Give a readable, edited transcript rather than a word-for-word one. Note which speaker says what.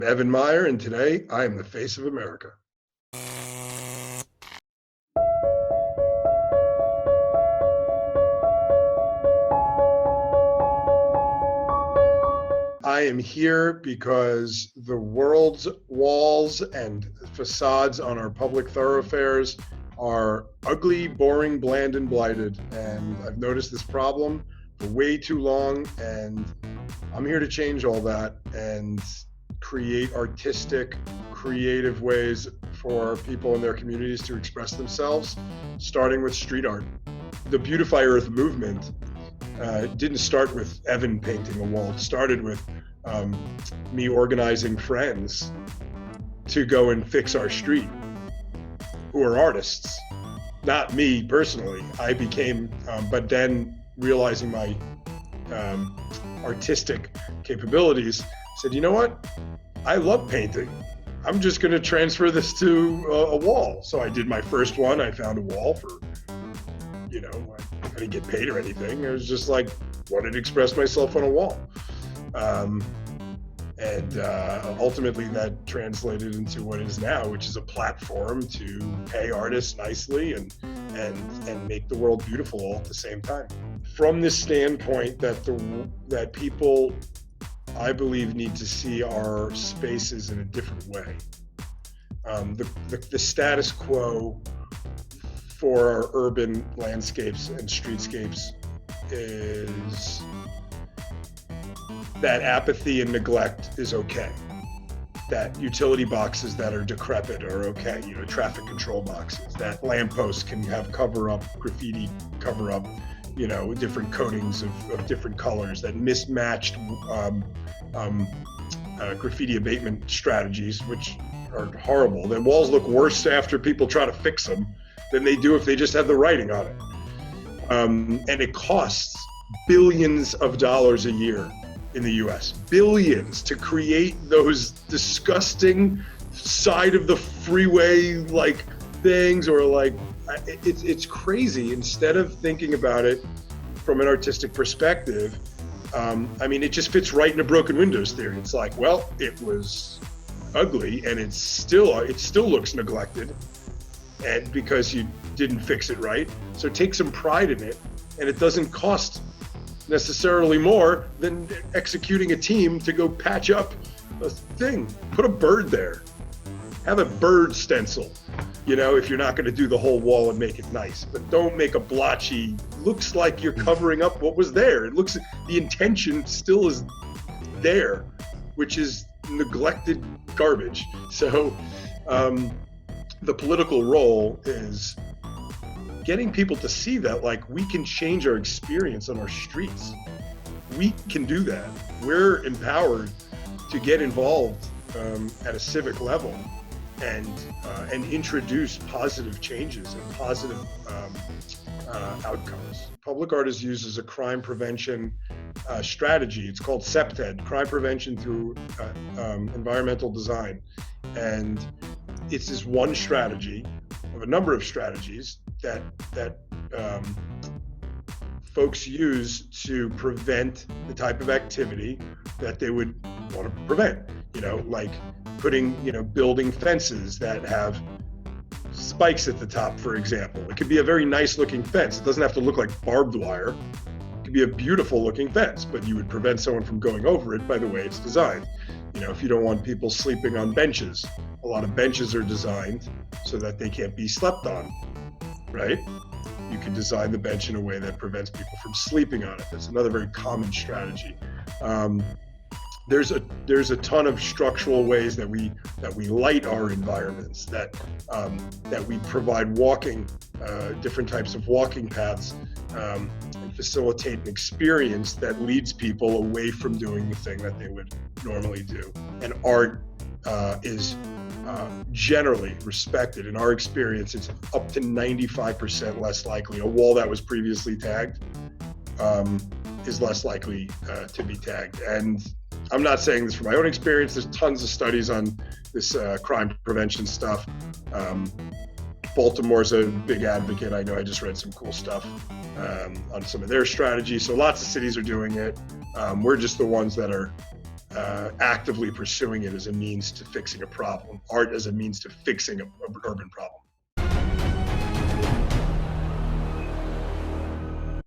Speaker 1: Evan Meyer, and today I am the face of America. I am here because the world's walls and facades on our public thoroughfares are ugly, boring, bland, and blighted. And I've noticed this problem for way too long, and I'm here to change all that and create artistic, creative ways for people in their communities to express themselves, starting with street art. The Beautify Earth movement didn't start with Evan painting a wall. It started with me organizing friends to go and fix our street, who are artists, not me personally. I became, but then realizing my artistic capabilities, said, you know what? I love painting. I'm just going to transfer this to a wall. So I did my first one. I found a wall for, I didn't get paid or anything. It was just like, wanted to express myself on a wall. Ultimately that translated into what it is now, which is a platform to pay artists nicely and make the world beautiful all at the same time. From this standpoint that people, I believe, need to see our spaces in a different way. The status quo for our urban landscapes and streetscapes is that apathy and neglect is okay. That utility boxes that are decrepit are okay. Traffic control boxes. That lampposts can have graffiti cover up, different coatings of different colors. That mismatched graffiti abatement strategies, which are horrible. That walls look worse after people try to fix them than they do if they just have the writing on it. And it costs billions of dollars a year in the US, billions, to create those disgusting side of the freeway like things, or like it's crazy. Instead of thinking about it from an artistic perspective, it just fits right into broken windows theory. It's like, well, it was ugly and it still looks neglected, and because you didn't fix it right. So take some pride in it, and it doesn't cost necessarily more than executing a team to go patch up a thing. Put a bird there. Have a bird stencil, if you're not going to do the whole wall and make it nice. But don't make a blotchy, looks like you're covering up what was there. It looks, the intention still is there, which is neglected garbage. So the political role is getting people to see that, like, we can change our experience on our streets. We can do that. We're empowered to get involved at a civic level and introduce positive changes and positive outcomes. Public art is used as a crime prevention strategy. It's called CEPTED, crime prevention through environmental design. And it's this one strategy of a number of strategies that folks use to prevent the type of activity that they would want to prevent. Like putting, building fences that have spikes at the top, for example. It could be a very nice looking fence. It doesn't have to look like barbed wire. It could be a beautiful looking fence, but you would prevent someone from going over it by the way it's designed. If you don't want people sleeping on benches, a lot of benches are designed so that they can't be slept on, right? You can design the bench in a way that prevents people from sleeping on it. That's another very common strategy. There's a ton of structural ways that we light our environments, that we provide walking, different types of walking paths, and facilitate an experience that leads people away from doing the thing that they would normally do. And art is generally respected. In our experience, it's up to 95% less likely. A wall that was previously tagged is less likely to be tagged. And I'm not saying this from my own experience. There's tons of studies on this crime prevention stuff. Baltimore's a big advocate. I know I just read some cool stuff on some of their strategies. So lots of cities are doing it. We're just the ones that are actively pursuing it as a means to fixing a problem, art as a means to fixing an urban problem.